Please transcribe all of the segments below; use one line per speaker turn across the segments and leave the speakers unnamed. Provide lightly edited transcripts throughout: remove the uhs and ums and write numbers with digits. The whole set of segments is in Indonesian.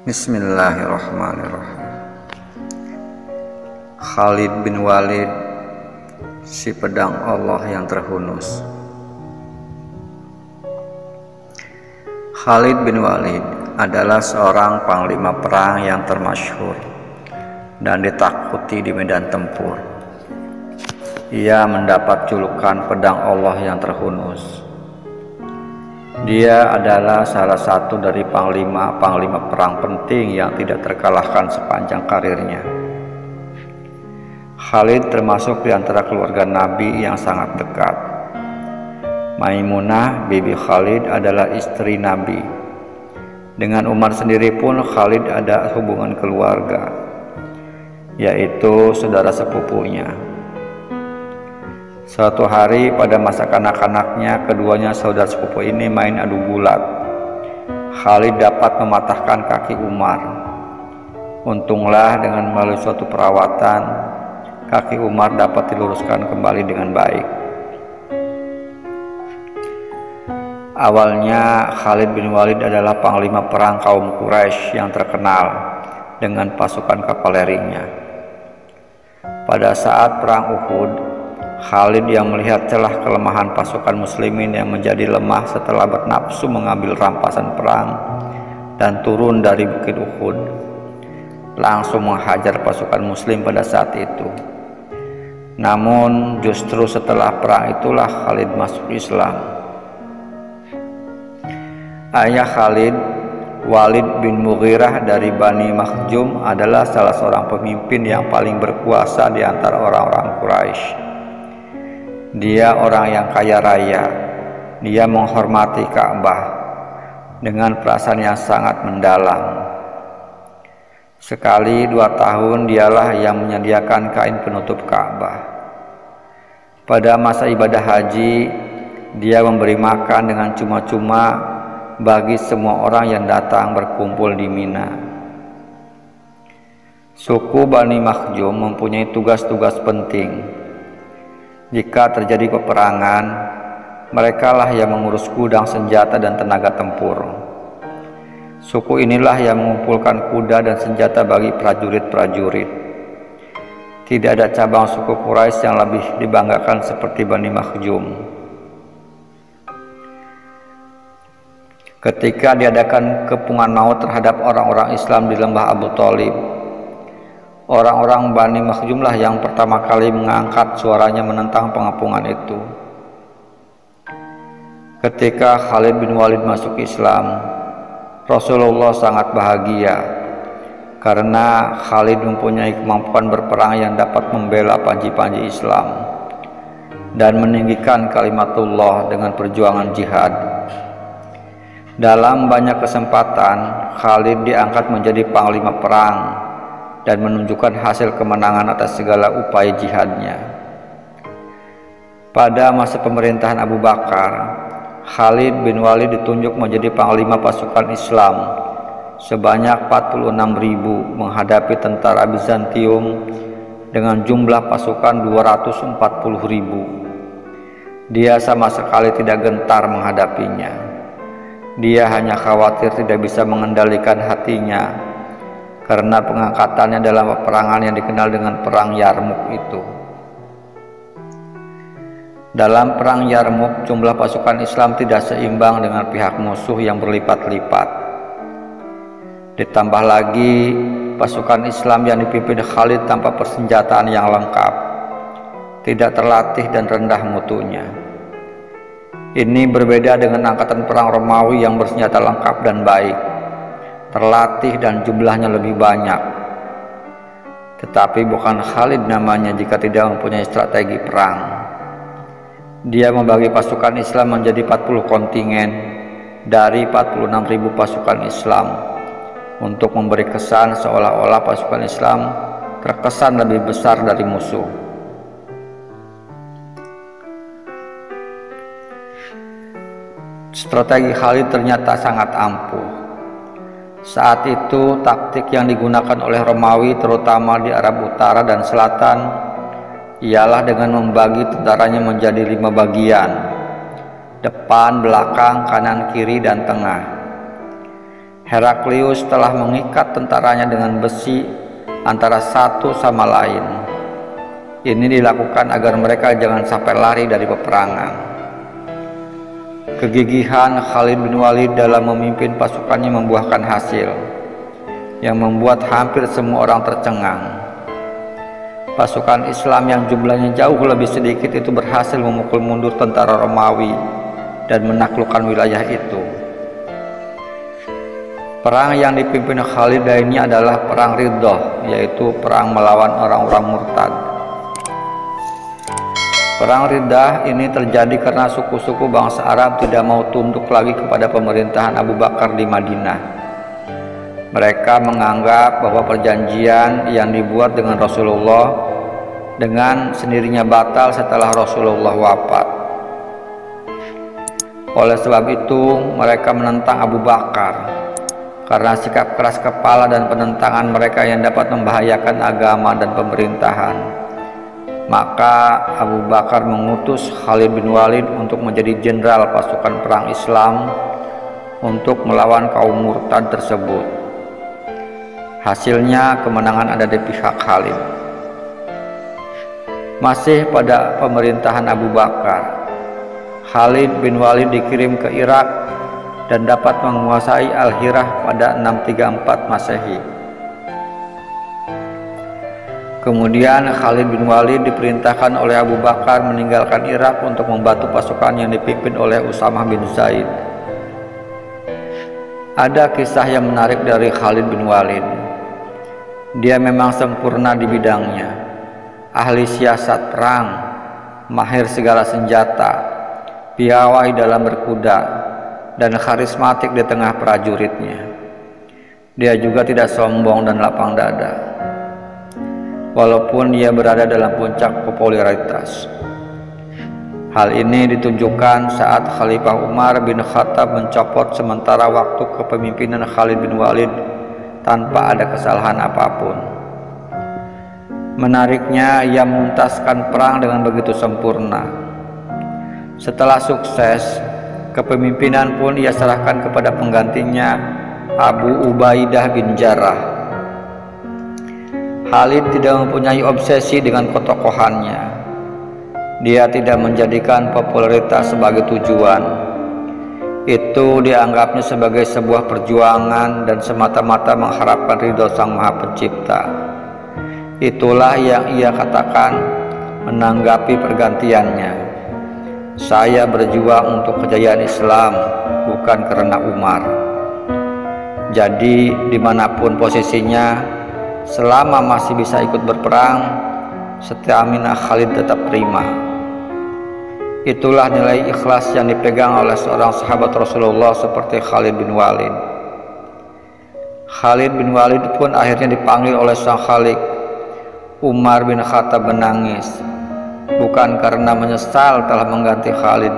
Bismillahirrahmanirrahim. Khalid bin Walid, si pedang Allah yang terhunus. Khalid bin Walid adalah seorang panglima perang yang termasyhur dan ditakuti di medan tempur. Ia mendapat julukan pedang Allah yang terhunus. Dia adalah salah satu dari panglima perang penting yang tidak terkalahkan sepanjang karirnya. Khalid termasuk di antara keluarga Nabi yang sangat dekat. Maimunah, bibi Khalid, adalah istri Nabi. Dengan Umar sendiri pun Khalid ada hubungan keluarga, yaitu saudara sepupunya. Suatu hari pada masa kanak-kanaknya, keduanya saudara sepupu ini main adu gulat. Khalid dapat mematahkan kaki Umar. Untunglah dengan melalui suatu perawatan, kaki Umar dapat diluruskan kembali dengan baik. Awalnya Khalid bin Walid adalah panglima perang kaum Quraisy yang terkenal dengan pasukan kavalerinya. Pada saat perang Uhud, Khalid yang melihat celah kelemahan pasukan muslimin yang menjadi lemah setelah bernafsu mengambil rampasan perang dan turun dari bukit Uhud, langsung menghajar pasukan muslim pada saat itu. Namun justru setelah perang itulah Khalid masuk Islam. Ayah Khalid, Walid bin Mughirah dari Bani Makhzum, adalah salah seorang pemimpin yang paling berkuasa di antara orang-orang Quraisy. Dia orang yang kaya raya. Dia menghormati Ka'bah dengan perasaan yang sangat mendalam. Sekali 2 tahun dialah yang menyediakan kain penutup Ka'bah. Pada masa ibadah haji, dia memberi makan dengan cuma-cuma bagi semua orang yang datang berkumpul di Mina. Suku Bani Makhzum mempunyai tugas-tugas penting. Jika terjadi peperangan, merekalah yang mengurus gudang senjata dan tenaga tempur. Suku inilah yang mengumpulkan kuda dan senjata bagi prajurit-prajurit. Tidak ada cabang suku Quraisy yang lebih dibanggakan seperti Bani Makhzum. Ketika diadakan kepungan maut terhadap orang-orang Islam di lembah Abu Thalib, orang-orang Bani Makhzumlah yang pertama kali mengangkat suaranya menentang pengepungan itu. Ketika Khalid bin Walid masuk Islam, Rasulullah sangat bahagia karena Khalid mempunyai kemampuan berperang yang dapat membela panji-panji Islam dan meninggikan kalimatullah dengan perjuangan jihad. Dalam banyak kesempatan, Khalid diangkat menjadi panglima perang dan menunjukkan hasil kemenangan atas segala upaya jihadnya. Pada masa pemerintahan Abu Bakar, Khalid bin Walid ditunjuk menjadi panglima pasukan Islam sebanyak 46.000 menghadapi tentara Bizantium dengan jumlah pasukan 240.000. Dia sama sekali tidak gentar menghadapinya. Dia hanya khawatir tidak bisa mengendalikan hatinya karena pengangkatannya dalam peperangan yang dikenal dengan Perang Yarmuk itu. Dalam Perang Yarmuk, jumlah pasukan Islam tidak seimbang dengan pihak musuh yang berlipat-lipat. Ditambah lagi, pasukan Islam yang dipimpin Khalid tanpa persenjataan yang lengkap, tidak terlatih dan rendah mutunya. Ini berbeda dengan angkatan perang Romawi yang bersenjata lengkap dan baik, terlatih dan jumlahnya lebih banyak. Tetapi bukan Khalid namanya jika tidak mempunyai strategi perang. Dia membagi pasukan Islam menjadi 40 kontingen dari 46.000 pasukan Islam untuk memberi kesan seolah-olah pasukan Islam terkesan lebih besar dari musuh. Strategi Khalid ternyata sangat ampuh. Saat itu taktik yang digunakan oleh Romawi terutama di Arab Utara dan Selatan ialah dengan membagi tentaranya menjadi 5 bagian: depan, belakang, kanan, kiri, dan tengah. Heraklius telah mengikat tentaranya dengan besi antara satu sama lain. Ini dilakukan agar mereka jangan sampai lari dari peperangan. Kegigihan Khalid bin Walid dalam memimpin pasukannya membuahkan hasil yang membuat hampir semua orang tercengang. Pasukan Islam yang jumlahnya jauh lebih sedikit itu berhasil memukul mundur tentara Romawi dan menaklukkan wilayah itu. Perang yang dipimpin Khalid ini adalah perang Riddah, yaitu perang melawan orang-orang murtad. Perang Riddah ini terjadi karena suku-suku bangsa Arab tidak mau tunduk lagi kepada pemerintahan Abu Bakar di Madinah. Mereka menganggap bahwa perjanjian yang dibuat dengan Rasulullah dengan sendirinya batal setelah Rasulullah wafat. Oleh sebab itu, mereka menentang Abu Bakar karena sikap keras kepala dan penentangan mereka yang dapat membahayakan agama dan pemerintahan. Maka Abu Bakar mengutus Khalid bin Walid untuk menjadi jenderal pasukan perang Islam untuk melawan kaum murtad tersebut. Hasilnya kemenangan ada di pihak Khalid. Masih pada pemerintahan Abu Bakar, Khalid bin Walid dikirim ke Irak dan dapat menguasai Al-Hirah pada 634 Masehi. Kemudian Khalid bin Walid diperintahkan oleh Abu Bakar meninggalkan Irak untuk membantu pasukan yang dipimpin oleh Usamah bin Zaid. Ada kisah yang menarik dari Khalid bin Walid. Dia memang sempurna di bidangnya, ahli siasat perang, mahir segala senjata, piawai dalam berkuda, dan karismatik di tengah prajuritnya. Dia juga tidak sombong dan lapang dada, walaupun ia berada dalam puncak popularitas. Hal ini ditunjukkan saat Khalifah Umar bin Khattab mencopot sementara waktu kepemimpinan Khalid bin Walid tanpa ada kesalahan apapun. Menariknya, ia menuntaskan perang dengan begitu sempurna. Setelah sukses, kepemimpinan pun ia serahkan kepada penggantinya, Abu Ubaidah bin Jarrah. Khalid tidak mempunyai obsesi dengan ketokohannya. Dia tidak menjadikan popularitas sebagai tujuan. Itu dianggapnya sebagai sebuah perjuangan dan semata-mata mengharapkan ridho Sang Maha Pencipta. Itulah yang ia katakan menanggapi pergantiannya. Saya berjuang untuk kejayaan Islam, bukan karena Umar. Jadi dimanapun posisinya, selama masih bisa ikut berperang, stamina Khalid tetap prima. Itulah nilai ikhlas yang dipegang oleh seorang sahabat Rasulullah seperti Khalid bin Walid. Khalid bin Walid pun akhirnya dipanggil oleh sang Khalik. Umar bin Khattab menangis, bukan karena menyesal telah mengganti Khalid,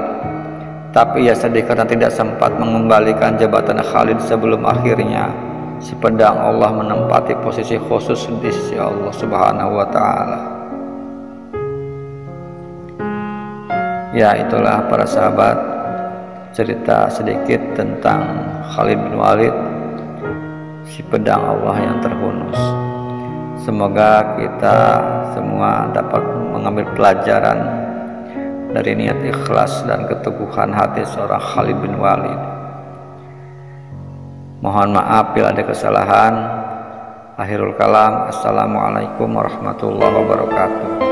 tapi ia sedih karena tidak sempat mengembalikan jabatan Khalid sebelum akhirnya si pedang Allah menempati posisi khusus di sisi Allah Subhanahu wa Ta'ala. Ya, itulah para sahabat, cerita sedikit tentang Khalid bin Walid, si pedang Allah yang terhunus. Semoga kita semua dapat mengambil pelajaran dari niat ikhlas dan keteguhan hati seorang Khalid bin Walid. Mohon maaf bila ada kesalahan. Akhirul kalam. Assalamualaikum warahmatullahi wabarakatuh.